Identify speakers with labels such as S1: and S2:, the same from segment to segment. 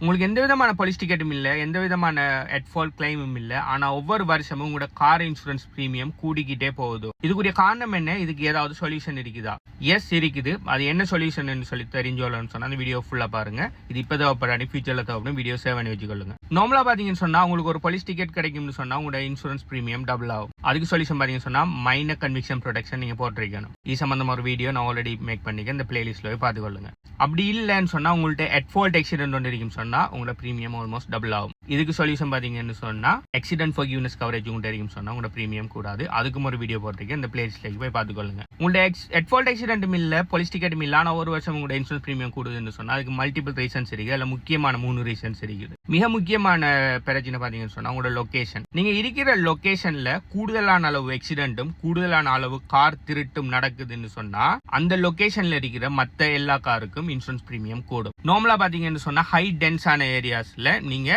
S1: உங்களுக்கு எந்த விதமான போலீஸ் டிக்கெட்டும் இல்லை, எந்த விதமான அட் ஃபால்ட் கிளைமும் இல்லை. ஆனால் ஒவ்வொரு வருஷமும் உங்களோட கார் இன்சூரன்ஸ் ப்ரீமியம் கூடிக்கிட்டே போகுது. இதுக்குரிய காரணம் என்ன? இதுக்கு ஏதாவது சொல்யூஷன் இருக்குதா? எஸ் இருக்குது. அது என்ன சொல்யூஷன் சொல்லி தெரிஞ்சோன்னு சொன்னா அந்த வீடியோ ஃபுல்லா பாருங்க. இது இப்போ தேவைப்படாது, ஃபியூச்சர்ல தேவைப்படும். வீடியோ சேவ் பண்ணி வச்சுக்கொள்ளுங்க. நார்மலா பாத்தீங்கன்னு சொன்னா உங்களுக்கு ஒரு போலீஸ் டிக்கெட் கிடைக்கும்னு சொன்னா உங்களோட இன்சூரன்ஸ் ப்ரீமியம் டபுள் ஆகும். அதுக்கு சொல்யூஷன் பாத்தீங்கன்னு சொன்னா மைனர் கன்விக்ஷன் ப்ரொடெக்ஷன் நீங்க போட்டிருக்கணும். இது சம்பந்தமா ஒரு வீடியோ நான் ஆல்ரெடி மேக் பண்ணிக்க, இந்த பிளேலிஸ்ட்ல போய் பார்த்துக்கொள்ளுங்க. அப்படி இல்லைன்னு சொன்னா உங்கள்ட்ட அட் ஃபால்ட் ஆக்சிடென்ட் ஒன்று இருக்கும் சொன்னா உங்களோட ப்ரீமியம் ஆல்மோஸ்ட் டபுள் ஆகும். இதுக்கு சொல்யூஷன் பாத்தீங்கன்னு சொன்னா ஆக்சிடென்ட் ஃபர்கிவ்னஸ் கவரேஜ் உங்கள்ட்ட இருக்கும் சொன்னா உங்களோட ப்ரீமியம் கூடாது. அதுக்கும் ஒரு வீடியோ போட்டிருக்கேன், இந்த பிளேலிஸ்ட்ல போய் பார்த்துக்கொள்ளுங்க. உங்களோட அட் ஃபால்ட் ஆக்சிடென்ட்டும் இல்ல, போலீஸ் டிக்கெட்டும் இல்ல, ஆனா ஒரு வருஷம் உங்களோட இன்சூரன்ஸ் ப்ரீமியம் கூடுதுன்னு சொன்னா அதுக்கு மல்டிபிள் ரீசன்ஸ் இருக்கு. அதுல முக்கியமான 3 ரீசன்ஸ் இருக்குது. மிக முக்கியமான பிரச்சனை பாத்தீங்கன்னு சொன்னா உங்களோட லொகேஷன். நீங்க இருக்கிற லொகேஷன்ல கூடுதலான அளவு ஆக்சிடென்ட்டும் கூடுதலான அளவு கார் திருட்டும் நடக்குதுன்னு சொன்னா அந்த லொகேஷன்ல இருக்கிற மத்த எல்லா காருக்கும் இன்சூரன்ஸ் ப்ரீமியம் கூடும். நார்மலா பாத்தீங்கன்னு சொன்னா ஹை டென்ஸான ஏரியாஸ்ல நீங்க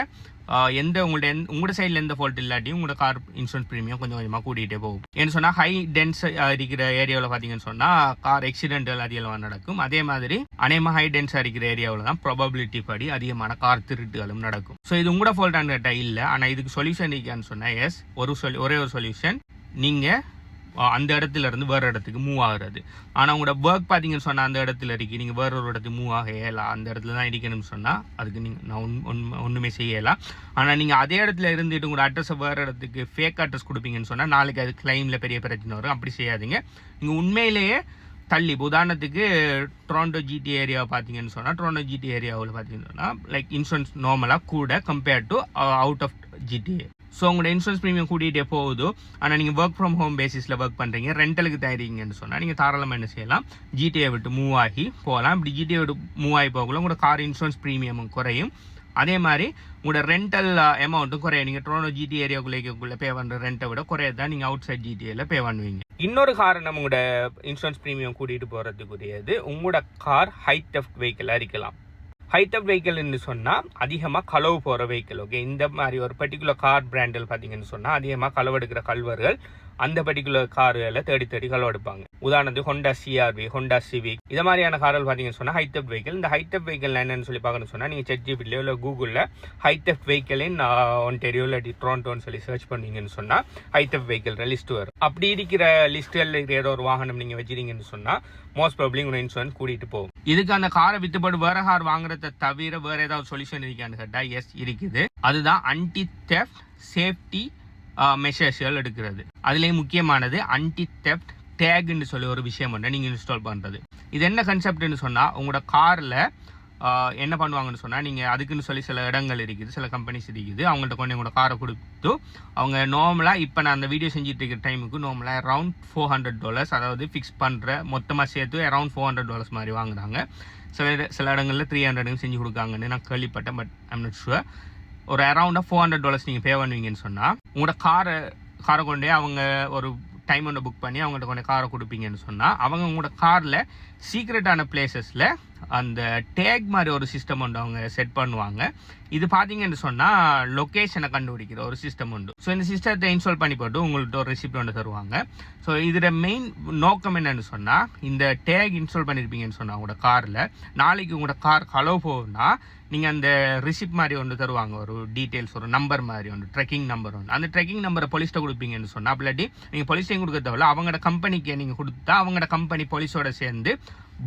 S1: உங்களோட சைட்ல எந்த ஃபால்ட் இல்லாட்டியும் உங்களோட கார் இன்சூரன்ஸ் ப்ரீமியம் கொஞ்சம் கொஞ்சமா கூட்டிகிட்டே போகும். ஏன்னு சொன்னா ஹை டென்ஸ் இருக்கிற ஏரியாவில் பாத்தீங்கன்னு சொன்னா கார் ஆக்சிடென்டல் அதிகமாக நடக்கும். அதே மாதிரி அநேகமாக ஹை டென்ஸா இருக்கிற ஏரியாவில் தான் ப்ராபபிலிட்டி படி அதிகமான கார் திருட்டுகளும் நடக்கும். ஸோ இது உங்களோட ஃபால்ட்டான கேட்டா இல்லை. ஆனால் இதுக்கு சொல்யூஷன் இருக்கான்னு சொன்னா எஸ், ஒரே ஒரு சொல்யூஷன், நீங்க அந்த இடத்துல இருந்து வேற இடத்துக்கு மூவ் ஆகுறது. ஆனா உங்களோட ஒர்க் பாத்தீங்கன்னு சொன்னா அந்த இடத்துல இருக்கு, நீங்க வேற ஒரு இடத்துக்கு மூவ் ஆக இயலாம். அந்த இடத்துல தான் இருக்கணும்னு சொன்னா அதுக்கு நீங்க நான் ஒண்ணுமே செய்யலாம். ஆனா நீங்க அதே இடத்துல இருந்துட்டு உங்களோட அட்ரஸ் வேற இடத்துக்கு ஃபேக் அட்ரஸ் கொடுப்பீங்கன்னு சொன்னா நாளைக்கு அது கிளைம்ல பெரிய பிரச்சனை வரும். அப்படி செய்யாதீங்க. நீங்க உண்மையிலேயே தள்ளி, உதாரணத்துக்கு டொரண்டோ ஜிடி ஏரியாவை பார்த்தீங்கன்னு சொன்னால் டொரண்டோ ஜிடி ஏரியாவில் பார்த்தீங்கன்னு சொன்னால் லைக் இன்சூரன்ஸ் நார்மலாக கூட compared to out of GTA. So உங்களோட இன்சூரன்ஸ் ப்ரீமியம் கூட்டிகிட்டே போகுது. ஆனால் நீங்கள் ஒர்க் ஃப்ரம் ஹோம் பேசிஸில் ஒர்க் பண்ணுறீங்க, ரெண்டலுக்கு தயாரிங்கன்னு சொன்னால் நீங்கள் தாராளமாக என்ன செய்யலாம், ஜிடிஏ விட்டு மூவ் ஆகி போகலாம். இப்படி ஜிடிஏ விட்டு மூவ் ஆகி போகல உங்களோட கார் இன்சூரன்ஸ் ப்ரீமியமும் குறையும். அதே மாதிரி உங்களோட ரெண்டல் அமௌண்ட்டும் குறையும். நீங்கள் டொரண்டோ ஜிடி ஏரியாவுக்குள்ளே பே பண்ணுற ரெண்ட்டை விட குறையதான் நீங்கள் அவுட் சைட் ஜிடிஏல பே பண்ணுவீங்க. இன்னொரு காரணம் உங்களோட இன்சூரன்ஸ் ப்ரீமியம் கூட்டிகிட்டு போகிறதுக்குரியது, உங்களோட கார் ஹை டெஃப்ட் வெஹிக்கிளாக இருக்கலாம். ஹை டெஃப்ட் வெஹிக்கிள்னு சொன்னால் அதிகமாக களவு போகிற வெஹிக்கிள். ஓகே, இந்த மாதிரி ஒரு பர்டிகுலர் கார் பிராண்டில் பார்த்தீங்கன்னு சொன்னால் அதிகமாக களவெடுக்கிற கல்வர்கள் அந்த பர்டிகுலர் கார்களை தேடி களவெடுப்பாங்க. உதாரணத்துக்கு ஹோண்டா சிஆர்வி, ஹோண்டா சிவிக், இது மாதிரியான கார்கள் பார்த்தீங்கன்னு சொன்னால் ஹை டெஃப்ட் வெஹிக்கிள். இந்த ஹை டெஃப்ட் வெஹிக்கிள் என்னன்னு சொல்லி பார்க்கணும்னு சொன்னால் நீங்கள் ChatGPTலயோ இல்லை கூகுளில் ஹை டெஃப்ட் வெஹிக்கிள் இன் ஒன்டாரியோ இல்லாட்டி டொரண்டோன்னு சொல்லி சர்ச் பண்ணீங்கன்னு சொன்னால் ஹை டெஃப்ட் வெஹிக்கிள் லிஸ்ட் வரும். அப்படி இருக்கிற லிஸ்ட்டில் இருக்கிற ஏதோ ஒரு வாகனம் நீங்கள் வச்சிருக்கீங்கன்னு சொன்னால் மோஸ்ட் ப்ராபப்லி உங்க இன்சூரன்ஸ் கூட்டிட்டு போகும். இதுக்கு அந்த காரை வித்துப்பட்டு வேற கார் வாங்குறத தவிர வேற ஏதாவது சொல்யூஷன் இருக்கான்னு கேட்டா எஸ் இருக்குது. அதுதான் ஆன்டி தெஃப்ட் சேஃப்டி மெஷர்ஸ்கள் எடுக்கிறது. அதுலேயும் முக்கியமானது ஆன்டி தெஃப்ட் டேக்னு சொல்லி ஒரு விஷயம் ஒன்று நீங்கள் இன்ஸ்டால் பண்ணுறது. இது என்ன கன்செப்ட்னு சொன்னால் உங்களோட காரில் என்ன பண்ணுவாங்கன்னு சொன்னால் நீங்கள் அதுக்குன்னு சொல்லி சில இடங்கள் இருக்குது, சில கம்பெனிஸ் இருக்குது, அவங்கள்ட்ட கொண்டு உங்களோட காரை கொடுத்து அவங்க நார்மலாக இப்போ நான் அந்த வீடியோ செஞ்சுட்டு இருக்கிற டைமுக்கு நார்மலாக அரௌண்ட் $400, அதாவது ஃபிக்ஸ் பண்ணுற மொத்தமாக சேர்த்து அரௌண்ட் $400 மாதிரி வாங்குறாங்க. சில இடங்களில் 300 செஞ்சு கொடுக்காங்கன்னு நான் கேள்விப்பட்டேன். But I'm not sure. ஒரு அரௌண்டாக $400 நீங்கள் பே பண்ணுவீங்கன்னு சொன்னால் உங்களோட காரை கொண்டே அவங்க ஒரு டைம் ஒன்று புக் பண்ணி அவங்கள்ட்ட கொண்டு காரை கொடுப்பீங்கன்னு சொன்னால் அவங்க உங்களோட காரில் சீக்ரெட்டான பிளேசஸில் அந்த டேக் மாதிரி ஒரு சிஸ்டம் ஒன்று அவங்க செட் பண்ணுவாங்க. இது பார்த்தீங்கன்னு சொன்னால் லொக்கேஷனை கண்டுபிடிக்கிற ஒரு சிஸ்டம் உண்டு. ஸோ இந்த சிஸ்டத்தை இன்ஸ்டால் பண்ணி போட்டு உங்கள்கிட்ட ஒரு ரெசிப்ட் ஒன்று தருவாங்க. ஸோ இதோட மெயின் நோக்கம் என்னன்னு சொன்னால், இந்த டேக் இன்ஸ்டால் பண்ணியிருப்பீங்கன்னு சொன்னால் உங்களோட காரில் நாளைக்கு உங்களோட கார் களவு போகும்னா நீங்கள் அந்த ரிசிப்ட் மாதிரி ஒன்று தருவாங்க, ஒரு டீட்டெயில்ஸ், ஒரு நம்பர் மாதிரி ஒன்று, ட்ரெக்கிங் நம்பர் ஒன்று. அந்த ட்ரெக்கிங் நம்பரை போலீஸ்ட்ட கொடுப்பீங்கன்னு சொன்னால், அப்படி நீங்கள் போலீஸ்டையும் கொடுக்க தேவையில்ல, அவங்களோட கம்பெனிக்கு நீங்கள் கொடுத்தா அவங்களோட கம்பெனி போலீஸோட சேர்ந்து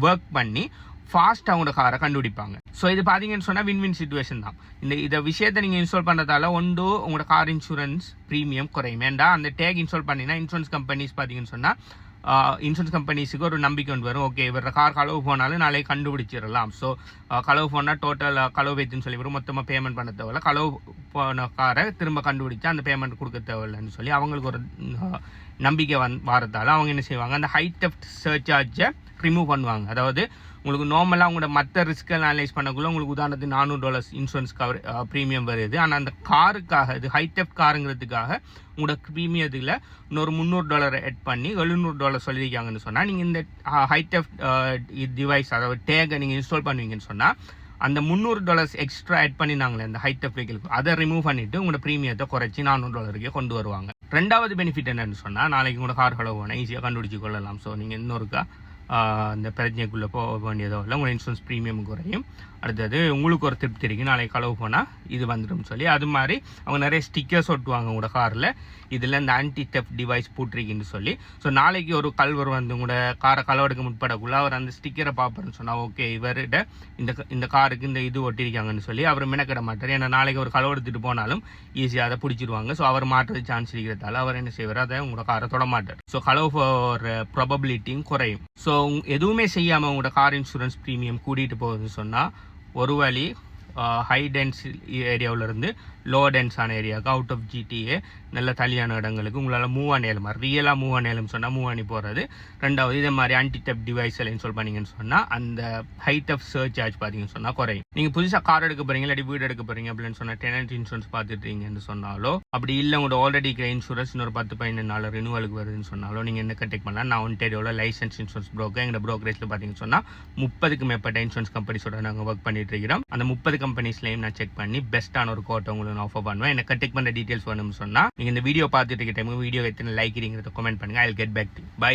S1: ஒர்க் பண்ணி ஃபாஸ்ட் அவங்களோட காரை கண்டுபிடிப்பாங்க. ஸோ இது பார்த்தீங்கன்னு சொன்னால் வின் சிச்சுவேஷன் தான். இந்த விஷயத்தை நீங்கள் இன்ஸ்டால் பண்ணுறதால ஒன்று உங்களோட கார் இன்சூரன்ஸ் ப்ரீமியம் குறையும். ஏன்டா அந்த டேக் இன்ஸ்டால் பண்ணினா இன்சூரன்ஸ் கம்பெனிஸ் பார்த்தீங்கன்னு சொன்னால் இன்சூரன்ஸ் கம்பெனிஸுக்கு ஒரு நம்பிக்கை ஒன்று வரும். ஓகே, இவர கார் களவு போனாலும் நாளைக்கு கண்டுபிடிச்சிடலாம். ஸோ களவு போனால் டோட்டல் களவு வைத்துன்னு சொல்லி வரும், மொத்தமாக பேமெண்ட் பண்ண தேவையில்ல, களவு போன காரை திரும்ப கண்டுபிடிச்சா அந்த பேமெண்ட் கொடுக்க தேவையில்லைன்னு சொல்லி அவங்களுக்கு ஒரு நம்பிக்கை வரதால அவங்க என்ன செய்வாங்க, அந்த ஹை டெஃப்ட் சர்சார்ஜை ரிமூவ் பண்ணுவாங்க. அதாவது உங்களுக்கு நார்மலாக உங்களோட மற்ற ரிஸ்க்கை அனலைஸ் பண்ணக்குள்ள உங்களுக்கு உதாரணத்துக்கு $400 இன்சூரன்ஸ் கவர் ப்ரீமியம் வருது. ஆனால் அந்த காருக்காக, இது ஹை டெஃப்ட் காருங்கிறதுக்காக உங்களோட ப்ரீமியத்தில் இன்னொரு $300 ஆட் பண்ணி $700 சொல்லியிருக்காங்கன்னு சொன்னால் நீங்கள் இந்த ஹை டெஃப்ட் டிவைஸ், அதாவது டேகை நீங்கள் இன்ஸ்டால் பண்ணுவீங்கன்னு சொன்னால் அந்த $300 எக்ஸ்ட்ரா ஆட் பண்ணினாங்களே அந்த ஹை டெஃப்ட் வெஹிக்கிளுக்கு, அதை ரிமூவ் பண்ணிவிட்டு உங்களோட ப்ரீமியத்தை குறைச்சி $400 கொண்டு வருவாங்க. ரெண்டாவது பெனிஃபிட் என்னன்னு சொன்னால், நாளைக்கு உங்களோட கார் களவு போனால் ஈஸியாக கண்டுபிடிச்சி கொள்ளலாம். ஸோ நீங்கள் இன்னொருக்கா அந்த பிரச்சனைக்குள்ளே போக வேண்டியதோ இல்லை, உங்களோட இன்சூரன்ஸ் ப்ரீமியம் குறையும். அடுத்தது உங்களுக்கு ஒரு திருப்தி இருக்கு, நாளைக்கு களவு போனால் இது வந்துடும் சொல்லி. அது மாதிரி அவங்க நிறைய ஸ்டிக்கர்ஸ் ஒட்டுவாங்க உங்களோட காரில், இதில் இந்த ஆன்டி தெஃப்ட் டிவைஸ் போட்டிருக்குன்னு சொல்லி. ஸோ நாளைக்கு ஒரு கல்வர் வந்து உங்களோட காரை களவெடுக்க முற்படக்குள்ள அவர் அந்த ஸ்டிக்கரை பார்ப்பாருன்னு சொன்னால், ஓகே இவர்கிட்ட இந்த காருக்கு இந்த இது ஒட்டிருக்காங்கன்னு சொல்லி அவர் மெனக்கிட மாட்டார். ஏன்னா நாளைக்கு ஒரு களவு எடுத்துட்டு போனாலும் ஈஸியாக அதை பிடிச்சிருவாங்க. ஸோ அவர் மாற்றது சான்ஸ் இருக்கிறதால அவர் என்ன செய்வார், அதை உங்களோட காரை தொட மாட்டார். ஸோ களவு போகிற ப்ராபபிலிட்டியும் குறையும். ஸோ எதுவுமே செய்யாமல் உங்களோட கார் இன்சூரன்ஸ் ப்ரீமியம் கூட்டிகிட்டு போகுதுன்னு சொன்னால், ஒரு வழி ஹை டென்ஸ் ஏரியாவிலேருந்து லோ டென்ஸான ஏரியாவுக்கு அவுட் ஆஃப் ஜிடிஏ நல்ல தலியான இடங்களுக்கு உங்களால் மூவ் ஆனேலும், ரியலாக மூவ் ஆனேலும் சொன்னால் மூவ் பண்ணி போகிறது. ரெண்டாவது இதே மாதிரி ஆன்டி தெஃப்ட் டிவைஸ் எல்லாம் இன்ஸ்டால் பண்ணிங்கன்னு சொன்னால் அந்த ஹை தெஃப்ட் சர்ச் சார்ஜ் பார்த்தீங்கன்னு சொன்னால் குறையும். நீங்கள் புதுசாக கார் எடுக்க போகிறீங்க இல்லாட்டி வீடு எடுக்க போகிறீங்க அப்படின்னு சொன்னால் டெனன்ட் இன்சூரன்ஸ் பார்த்துட்டீங்கன்னு சொன்னாலோ, அப்படி இல்லை உங்களோட ஆல்ரெடி இருக்கிற இன்சூரன்ஸ் இன்னொரு 10-15 நாள் ரினுவலுக்கு வருதுன்னு சொன்னாலோ நீங்கள் என்ன கண்டெக்ட் பண்ணலாம். நான் ஒன்டேரியோவில் லைசன்ஸ் இன்சூரன்ஸ் ப்ரோக்கர், எங்களோட ப்ரோக்கரேஜில் பார்த்தீங்கன்னு சொன்னால் 30க்கு மேற்பட்ட இன்சூரன்ஸ் கம்பெனிஸோட நாங்கள் ஒர்க் பண்ணிட்டு இருக்கிறோம். அந்த 30 கம்பெனிஸ்லையும் நான் செக் பண்ணி பெஸ்ட்டான ஒரு கோட்டை உங்களுக்கு நான் ஆஃபர் பண்ணுவேன். எனக்கு கண்டெக்ட் பண்ணுற டீட்டெயில்ஸ் வேணும்னு சொன்னால் நீங்கள் இந்த வீடியோ பார்த்துட்டு இருக்க டைம் வீடியோ எத்தனை லைக் இருக்கிறத கமெண்ட் பண்ணுங்கள். I will get back to. By.